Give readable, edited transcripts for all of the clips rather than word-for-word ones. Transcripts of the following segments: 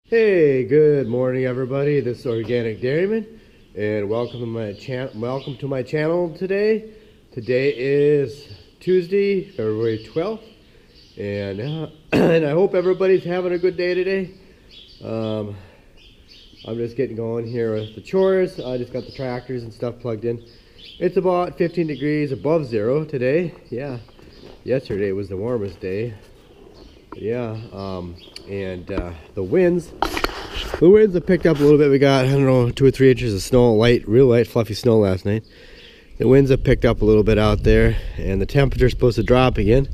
Hey, good morning everybody. This is Organic Dairyman and welcome to my channel today. Today is Tuesday, February 12th, and I hope everybody's having a good day today. I'm just getting going here with the chores. I just got the tractors and stuff plugged in. It's about 15 degrees above zero today. Yeah, yesterday was the warmest day. Yeah, the winds have picked up a little bit. We got, I don't know, 2 or 3 inches of snow, real light fluffy snow last night. The winds have picked up a little bit out there, and the temperature's supposed to drop again.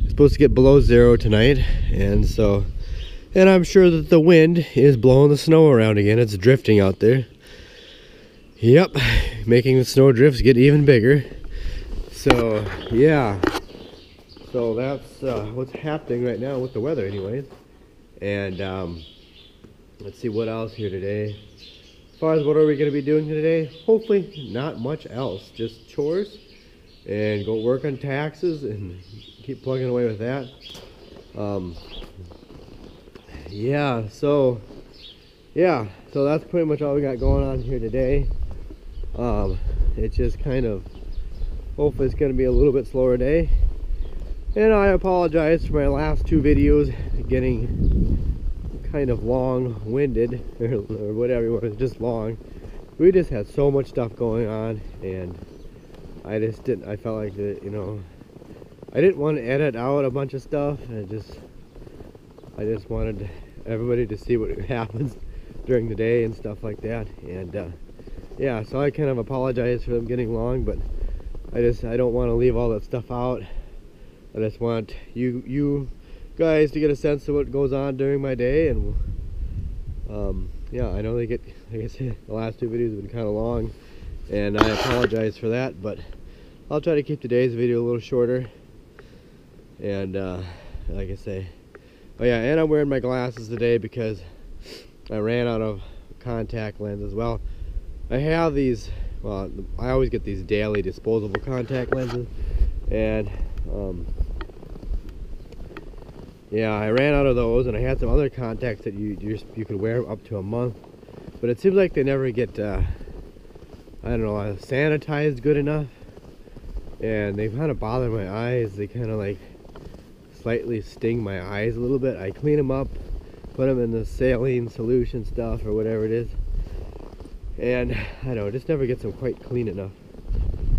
It's supposed to get below zero tonight, and I'm sure that the wind is blowing the snow around again. It's drifting out there. Yep, making the snow drifts get even bigger. So yeah. So that's what's happening right now with the weather anyways. And let's see what else here today. As far as what are we going to be doing today, hopefully not much else. Just chores and go work on taxes and keep plugging away with that. So that's pretty much all we got going on here today. It's just kind of, hopefully it's going to be a little bit slower day. And I apologize for my last 2 videos getting kind of long-winded or whatever, it was just long. We just had so much stuff going on, and I felt like that, I didn't want to edit out a bunch of stuff. I just wanted everybody to see what happens during the day and stuff like that. And yeah, so I kind of apologize for them getting long, but I don't want to leave all that stuff out. I just want you guys to get a sense of what goes on during my day, and yeah, I know like I said, the last 2 videos have been kind of long, and I apologize for that, but I'll try to keep today's video a little shorter. And like I say, oh yeah, and I'm wearing my glasses today because I ran out of contact lenses. Well, I have these, well, I always get these daily disposable contact lenses, and yeah, I ran out of those, and I had some other contacts that you could wear up to a month, but it seems like they never get I don't know, sanitized good enough, and they kind of bother my eyes. They kind of like slightly sting my eyes a little bit. I clean them up, put them in the saline solution stuff or whatever it is, and I don't know, it just never gets them quite clean enough.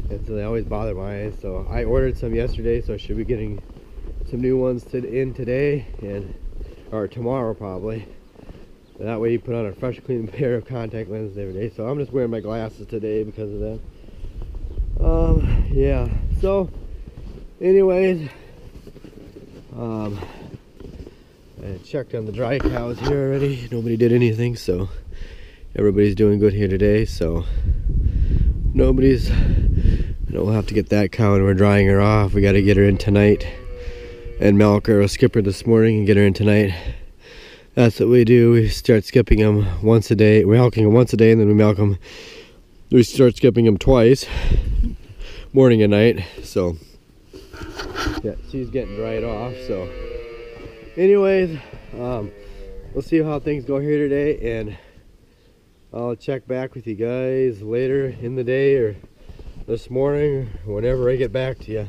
And so they always bother my eyes. So I ordered some yesterday, so I should be getting some new ones in today or tomorrow probably. That way you put on a fresh clean pair of contact lenses every day. So I'm just wearing my glasses today because of that. Yeah, so anyways, I checked on the dry cows here already. Nobody did anything, so everybody's doing good here today. So we'll have to get that cow, and we're drying her off. We got to get her in tonight and milk her. We'll skip her this morning and get her in tonight. That's what we do. We start skipping them once a day. We're milking them once a day, and then we milk them. We start skipping them twice, morning and night. So yeah, she's getting dried off. So anyways, we'll see how things go here today, and I'll check back with you guys later in the day or this morning or whenever I get back to you.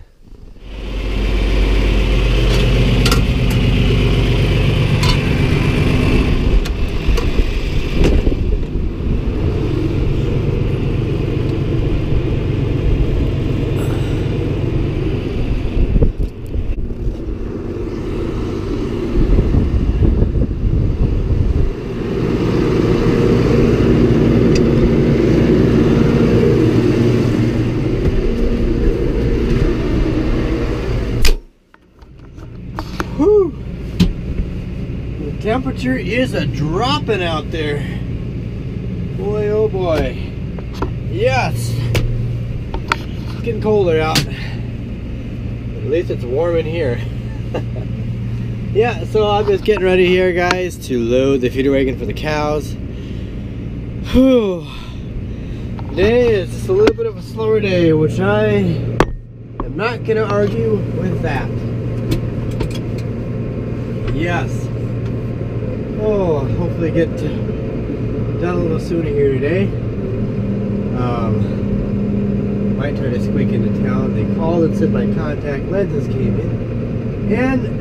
Temperature is a dropping out there. Boy, oh boy. Yes. It's getting colder out. At least it's warm in here. Yeah, so I'm just getting ready here, guys, to load the feeder wagon for the cows. Whew. Today is just a little bit of a slower day, which I am not going to argue with that. Yes. Oh, hopefully get done a little sooner here today. Might try to squeak into town. They called and said my contact lenses came in. And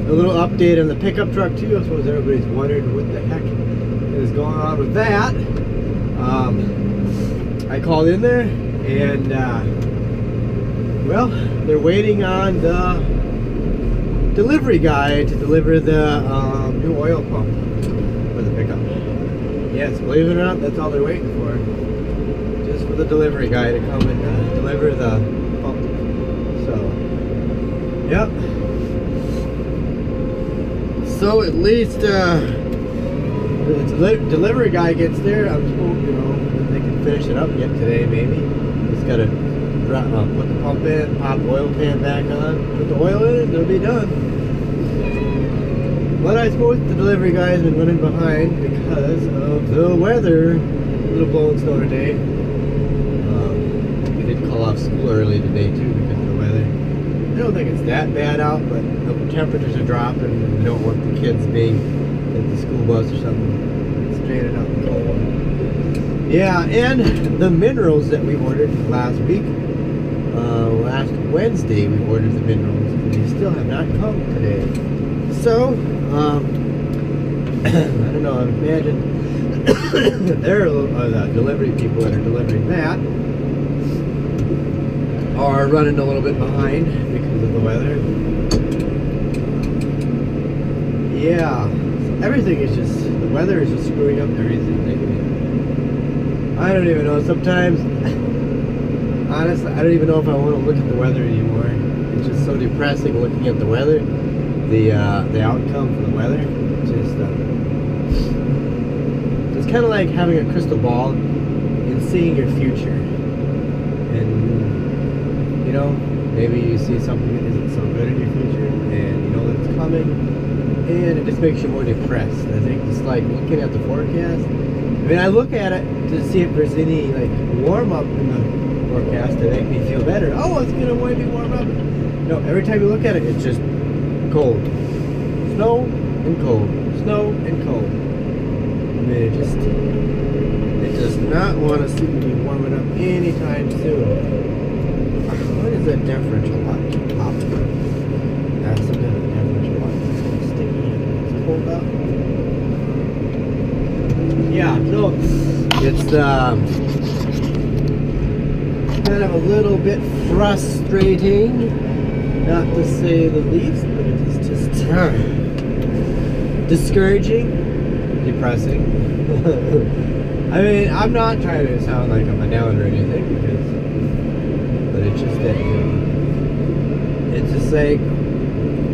a little update on the pickup truck too. I suppose everybody's wondering what the heck is going on with that. I called in there and well, they're waiting on the delivery guy to deliver the new oil pump for the pickup. Yes, believe it or not, that's all they're waiting for. Just for the delivery guy to come and deliver the pump. So, yep. So at least the delivery guy gets there. I'm supposed, you know, they can finish it up yet today, maybe. Just gotta put the pump in, pop the oil pan back on, put the oil in, and they'll be done. But I suppose the delivery guy's been running behind because of the weather. A little blowing snow today. They did call off school early today too because of the weather. I don't think it's that bad out, but the temperatures are dropping and they don't want the kids being at the school bus or something stranded out in the cold. Yeah, and the minerals that we ordered last week, last Wednesday we ordered the minerals and they still have not come today. So, I don't know, I imagine they're the delivery people that are delivering that are running a little bit behind because of the weather. Yeah, everything is just, the weather is just screwing up everything. I don't even know, sometimes, honestly, I don't even know if I want to look at the weather anymore. It's just so depressing looking at the weather. The outcome for the weather, just it's kind of like having a crystal ball and seeing your future, and you know, maybe you see something that isn't so good in your future and you know that it's coming and it just makes you more depressed. I think it's like looking at the forecast. I mean, I look at it to see if there's any like warm up in the forecast to make me feel better. Oh, it's gonna be warm up. No, every time you look at it, it's just cold. Snow and cold. Snow and cold. I mean, it does not want to seem to be warming up anytime soon. What is that differential light keep popping up? That's some kind of differential light that's kind of sticky and it's cold out. Yeah, so it's kind of a little bit frustrating, not to say the least, but it is just discouraging, depressing. I mean, I'm not trying to sound like I'm a downer or anything, but it's just that, you know, it's just like,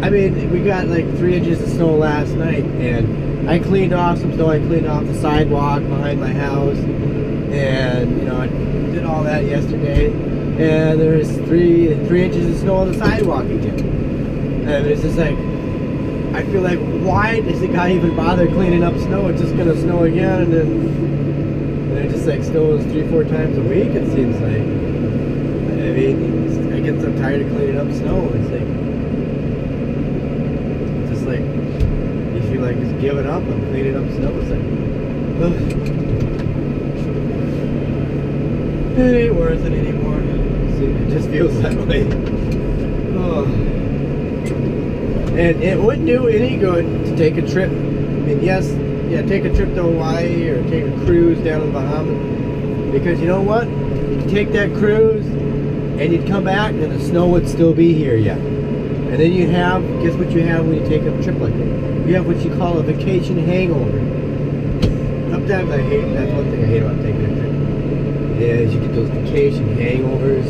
I mean, we got like 3 inches of snow last night, and I cleaned off some snow. I cleaned off the sidewalk behind my house, and you know, I did all that yesterday. And there's 3 inches of snow on the sidewalk again. And it's just like, I feel like, why does the guy even bother cleaning up snow? It's just gonna snow again, and then it just like snows 3-4 times a week. It seems like. I mean, I get so tired of cleaning up snow. It's like, just like, you feel like just giving up and cleaning up snow. It's like, ugh. It ain't worth it anymore. It just feels that way. Oh. And it wouldn't do any good to take a trip. I mean, yes, yeah, take a trip to Hawaii or take a cruise down in the Bahamas. Because you know what? You take that cruise and you'd come back and the snow would still be here yet. And then you have, guess what you have when you take a trip like that? You have what you call a vacation hangover. Sometimes I hate, that's one thing I hate about taking a trip. Is you get those vacation hangovers.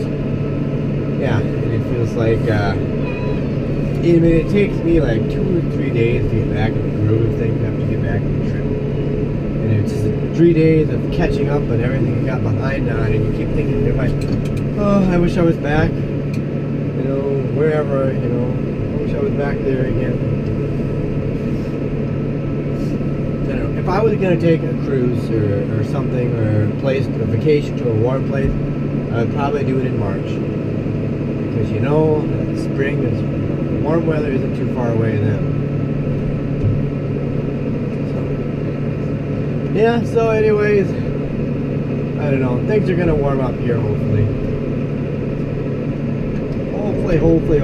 Yeah, and it feels like, I mean, it takes me like 2 or 3 days to get back in the groove of things after you get back from the trip. And it's just 3 days of catching up on everything you got behind on, and you keep thinking in your mind, oh, I wish I was back, you know, wherever, you know, I wish I was back there again. If I was going to take a cruise or something, or a place, a vacation to a warm place, I would probably do it in March. Because you know, spring is, warm weather isn't too far away then. Yeah, so anyways, I don't know, things are gonna warm up here hopefully. Hopefully.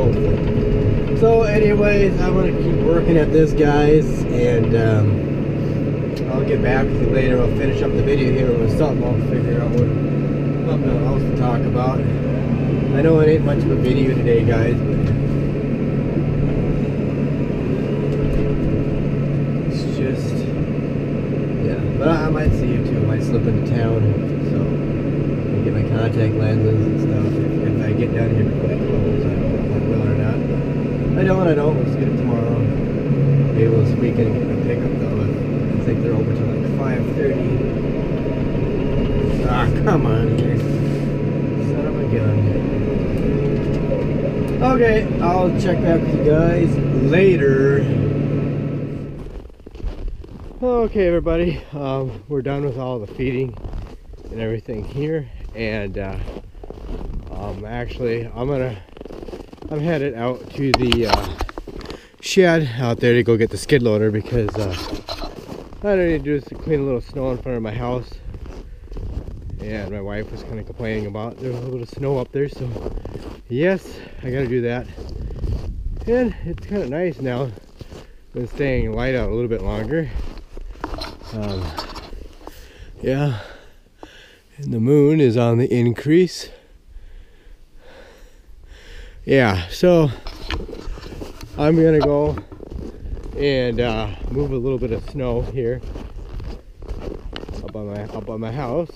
So anyways, I'm gonna keep working at this, guys, and I'll get back with you later. I'll finish up the video here with something. I'll figure out something else to talk about. I know it ain't much of a video today, guys, but it's just, yeah. But I might see you too. I might slip into town, so I'll get my contact lenses and stuff. If I get down here before I close, I don't know if I will or not. But I don't. Let's get it tomorrow. Be able this weekend get my pickup though. I think they're over till like 5:30. Ah, come on here. Son of a gun. Okay, I'll check back with you guys later. Okay, everybody, we're done with all the feeding and everything here, and actually I'm headed out to the shed out there to go get the skid loader, because all I need to do is to clean a little snow in front of my house. And my wife was kind of complaining about there's a little bit of snow up there, so yes, I gotta do that. And it's kind of nice now. Been staying light out a little bit longer. Yeah, and the moon is on the increase. Yeah, so I'm gonna go and move a little bit of snow here up on my house,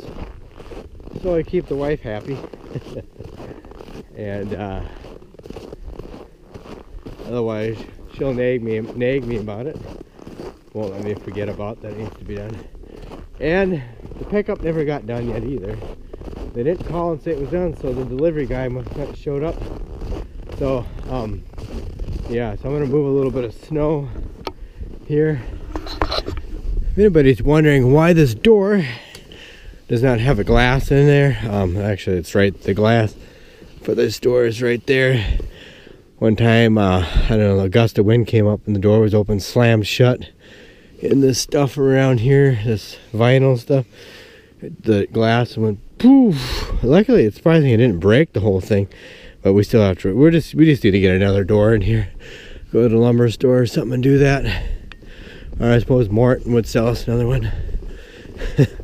so I keep the wife happy. And otherwise she'll nag me about it. Won't let me forget about that. It needs to be done. And the pickup never got done yet either. They didn't call and say it was done, so the delivery guy must not have showed up. So yeah, so I'm gonna move a little bit of snow here. If anybody's wondering why this door does not have a glass in there, actually it's right, the glass for this door is right there. One time, I don't know, a gust of wind came up and the door was open, slammed shut. And this stuff around here, this vinyl stuff, the glass went poof. Luckily, it's surprising it didn't break the whole thing, but we still have to. We just need to get another door in here. Go to the lumber store or something and do that. Or I suppose Morton would sell us another one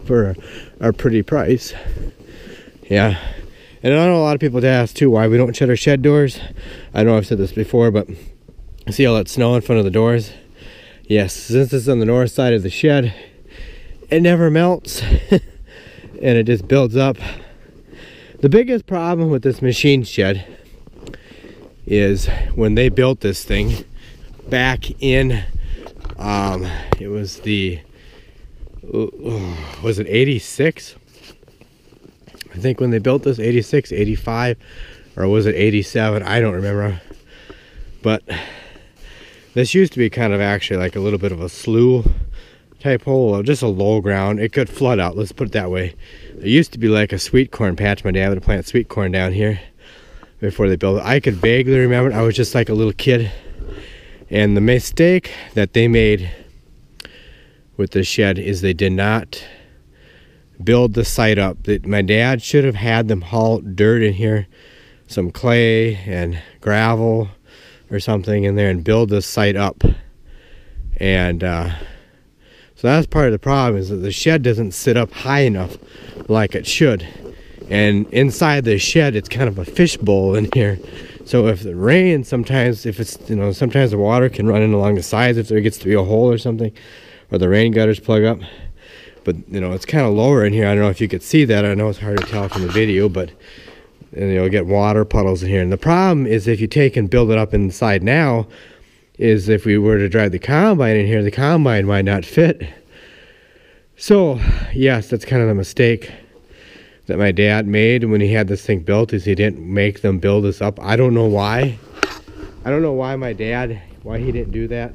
for our pretty price. Yeah. And I know a lot of people ask too why we don't shut our shed doors. I know I've said this before, but see all that snow in front of the doors? Yes, since it's on the north side of the shed, it never melts and it just builds up. The biggest problem with this machine shed is when they built this thing back in, it was the, was it 86? I think when they built this, 86, 85, or was it 87? I don't remember. But this used to be kind of actually like a little bit of a slough type hole, just a low ground. It could flood out, let's put it that way. There used to be like a sweet corn patch. My dad would plant sweet corn down here before they built it. I could vaguely remember it. I was just like a little kid. And the mistake that they made with the shed is they did not build the site up. That my dad should have had them haul dirt in here, some clay and gravel or something in there, and build this site up. And so that's part of the problem, is that the shed doesn't sit up high enough like it should. And inside the shed, it's kind of a fishbowl in here. So if it rains, sometimes, if it's, you know, sometimes the water can run in along the sides if there gets to be a hole or something, or the rain gutters plug up. But, you know, it's kind of lower in here. I don't know if you could see that. I know it's hard to tell from the video, but and you'll get water puddles in here. And the problem is, if you take and build it up inside now, is if we were to drive the combine in here, the combine might not fit. So, yes, that's kind of the mistake that my dad made when he had this thing built, is he didn't make them build this up. I don't know why. I don't know why why he didn't do that.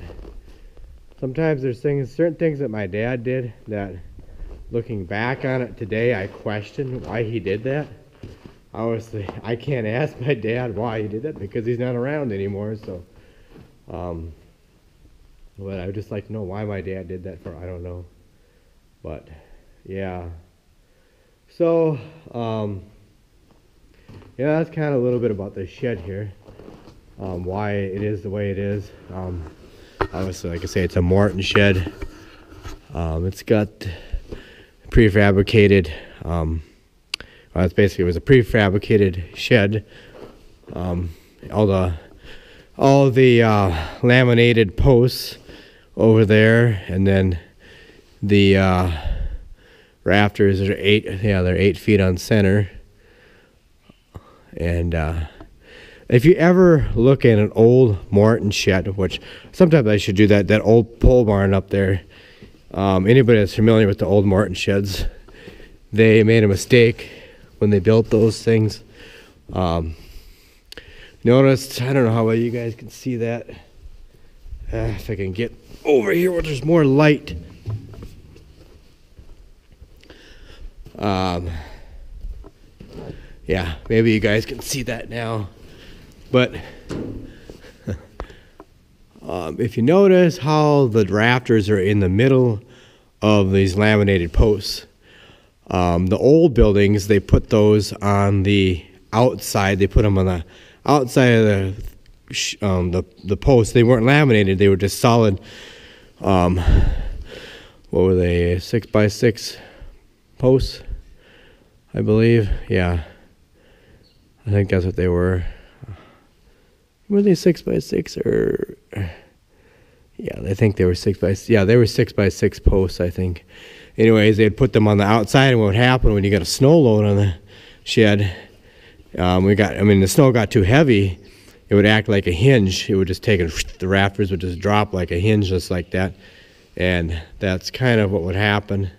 Sometimes there's certain things that my dad did that, looking back on it today, I question why he did that. Obviously, I can't ask my dad why he did that because he's not around anymore. So, but I would just like to know why my dad did that for. I don't know. But yeah, so yeah, that's kind of a little bit about the shed here, why it is the way it is. Obviously, like I say, it's a Morton shed. It's got prefabricated, well, it's basically, it was a prefabricated shed. All the laminated posts over there, and then the rafters are they're 8 feet on center. And if you ever look at an old Morton shed, which sometimes I should do that old pole barn up there, anybody that's familiar with the old Morton sheds, they made a mistake when they built those things. Noticed, I don't know how well you guys can see that. If I can get over here where there's more light. Yeah, maybe you guys can see that now. But if you notice how the rafters are in the middle of these laminated posts, the old buildings, they put those on the outside. They put them on the outside of the posts. They weren't laminated. They were just solid. What were they? 6x6 posts, I believe. Yeah, I think that's what they were. Were they 6x6 or? Yeah, I think they were 6x. Yeah, they were 6x6 posts, I think. Anyways, they'd put them on the outside, and what would happen when you got a snow load on the shed? The snow got too heavy. It would act like a hinge. It would just take the rafters would just drop like a hinge, just like that. And that's kind of what would happen.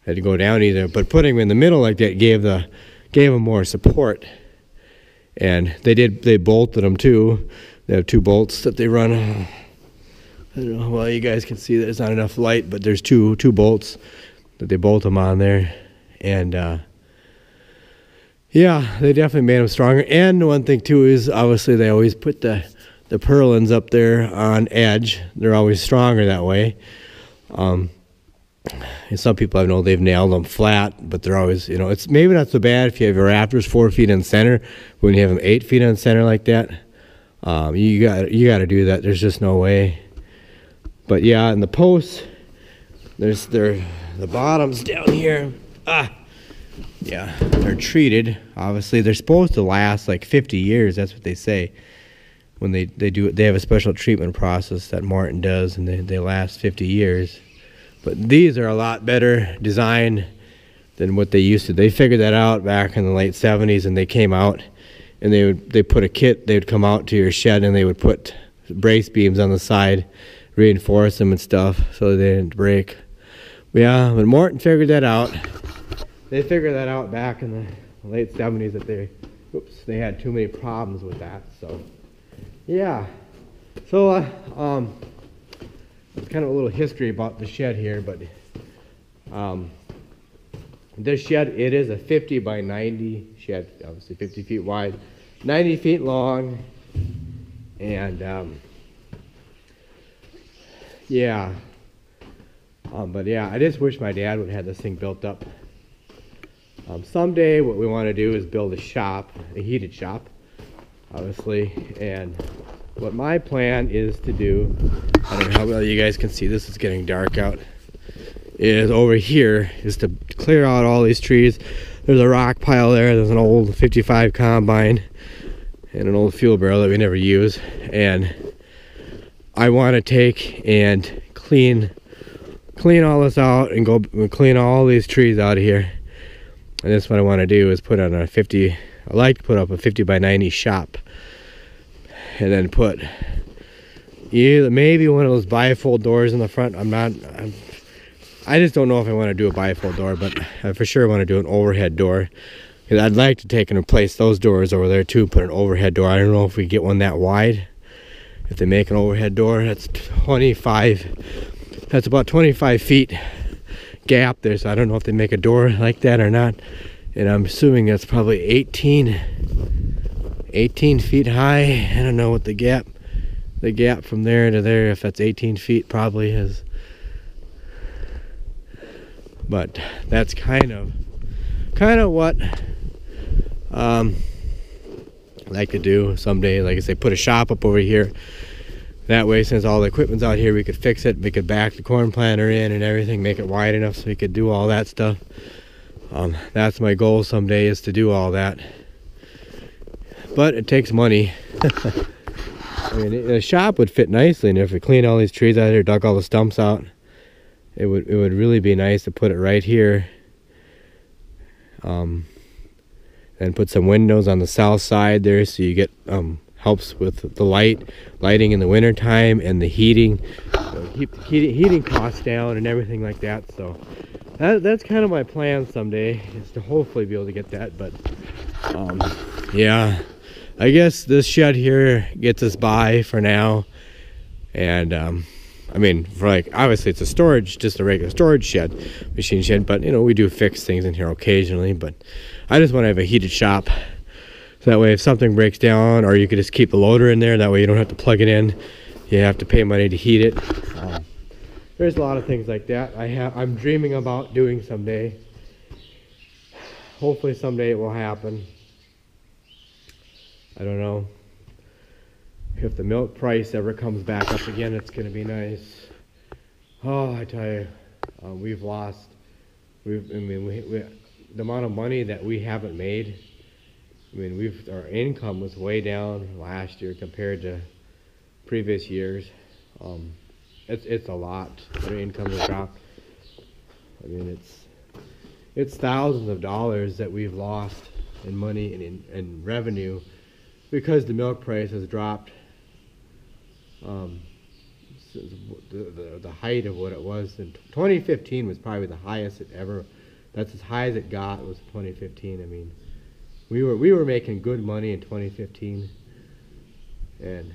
Had to go down either, but putting them in the middle like that gave them more support. And they bolted them too. They have 2 bolts that they run. I don't know. Well, you guys can see there's not enough light, but there's two bolts that they bolt them on there, and yeah, they definitely made them stronger. And one thing too is obviously they always put the purlins up there on edge. They're always stronger that way. And some people I know they've nailed them flat, but they're always, it's maybe not so bad if you have your rafters 4 feet in center. When you have them 8 feet in center like that, you got to do that. There's just no way. But yeah, and the posts, the bottoms down here. Yeah, they're treated. Obviously, they're supposed to last like 50 years. That's what they say. When they do it, they have a special treatment process that Morton does, and they last 50 years. But these are a lot better design than what they used to. They figured that out back in the late 70s, and they came out, and they put a kit. They would come out to your shed, and they would put brace beams on the side, reinforce them and stuff so they didn't break. But yeah, but Morton figured that out. They figured that out back in the late 70s that they had too many problems with that. So yeah, so it's kind of a little history about the shed here. But this shed, it is a 50 by 90 shed, obviously 50 feet wide, 90 feet long, and yeah. But yeah, I just wish my dad would have had this thing built up. Someday what we want to do is build a shop, a heated shop, obviously. And what my plan is to do, I don't know how well you guys can see, this is getting dark out, is over here is to clear out all these trees. There's a rock pile there. There's an old 55 combine and an old fuel barrel that we never use. And I want to take and clean all this out and go clean all these trees out of here. And that's what I want to do, is put on a 50, I like to put up a 50 by 90 shop. And then put either maybe one of those bifold doors in the front. I just don't know if I want to do a bifold door, but I for sure want to do an overhead door. Because I'd like to take and replace those doors over there too, put an overhead door. I don't know if we get one that wide. If they make an overhead door, that's about 25 feet gap there, so I don't know if they make a door like that or not. And I'm assuming that's probably 18 feet high. I don't know what the gap from there to there, if that's 18 feet, probably is. But that's kind of what I like to do someday. Like I say, put a shop up over here. That way, since all the equipment's out here, we could fix it. We could back the corn planter in and everything, make it wide enough so we could do all that stuff. That's my goal someday, is to do all that. But it takes money. I mean, a shop would fit nicely, and if we cleaned all these trees out here, dug all the stumps out, it would really be nice to put it right here. And put some windows on the south side there, so you get helps with the lighting in the winter time, and the heating, keep the heating costs down and everything like that. So that's kind of my plan someday, is to hopefully be able to get that. But yeah, I guess this shed here gets us by for now. And I mean, for like, obviously it's a storage, just a regular storage shed, machine shed, but you know, we do fix things in here occasionally. But I just want to have a heated shop, so that way if something breaks down, or you could just keep the loader in there, that way you don't have to plug it in, you have to pay money to heat it. There's a lot of things like that I'm dreaming about doing someday. Hopefully someday it will happen. I don't know. If the milk price ever comes back up again, it's going to be nice. Oh, I tell you, we've lost. The amount of money that we haven't made. I mean, our income was way down last year compared to previous years. It's a lot. Our income has dropped. I mean, it's thousands of dollars that we've lost in money and in revenue, because the milk price has dropped. The height of what it was in 2015 was probably the highest it ever. That's as high as it got, was 2015. I mean, we were making good money in 2015, and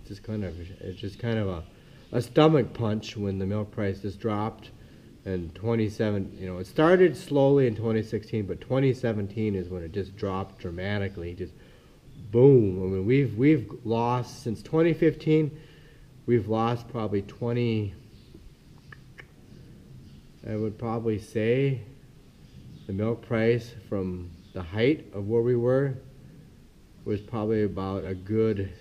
it's just kind of a stomach punch when the milk price just dropped. And 27, you know, it started slowly in 2016, but 2017 is when it just dropped dramatically. Just boom. I mean, we've lost since 2015. We've lost probably 20. I would probably say the milk price from the height of where we were was probably about a good,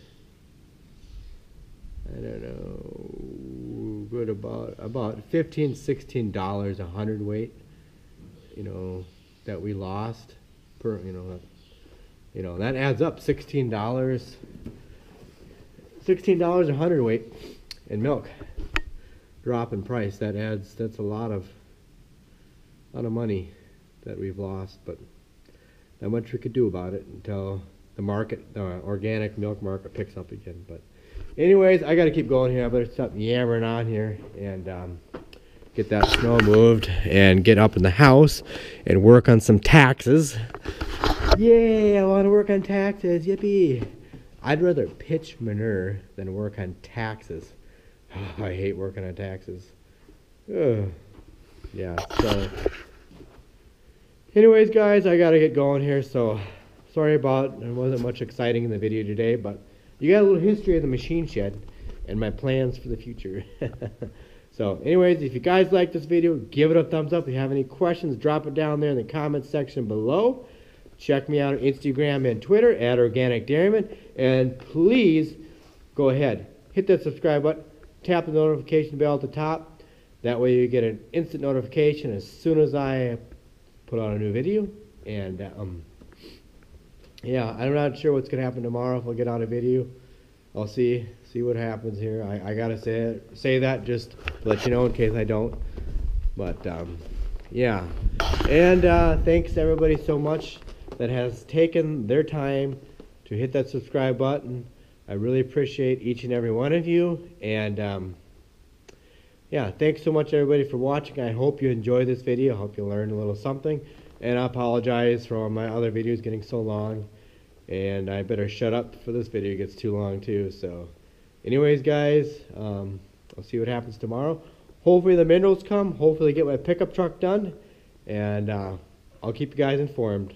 I don't know, good about $15-16 a hundredweight, you know, that we lost per, you know, that adds up. $16 a hundredweight in milk drop in price. That's a lot of money that we've lost, but not much we could do about it until the organic milk market picks up again. But anyways, I got to keep going here. I better stop yammering on here and get that snow moved and get up in the house and work on some taxes. Yay, I want to work on taxes. Yippee. I'd rather pitch manure than work on taxes. Oh, I hate working on taxes. Ugh. Yeah, so anyways, guys, I got to get going here. So sorry about, there wasn't much exciting in the video today, but you got a little history of the machine shed and my plans for the future. So anyways, if you guys like this video, give it a thumbs up. If you have any questions, drop it down there in the comments section below. Check me out on Instagram and Twitter at Organic Dairyman. And please go ahead, hit that subscribe button, tap the notification bell at the top. That way you get an instant notification as soon as I put out a new video. And yeah, I'm not sure what's going to happen tomorrow if I'll get out a video. I'll see what happens here. I got to say that just to let you know in case I don't. But yeah. And thanks everybody so much that has taken their time to hit that subscribe button. I really appreciate each and every one of you. And yeah, thanks so much everybody for watching. I hope you enjoyed this video. I hope you learned a little something. And I apologize for all my other videos getting so long. And I better shut up before this video gets too long too. So anyways, guys, I'll see what happens tomorrow. Hopefully the minerals come. Hopefully get my pickup truck done. And I'll keep you guys informed.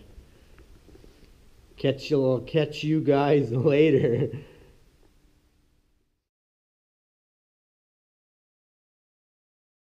Catch you guys later.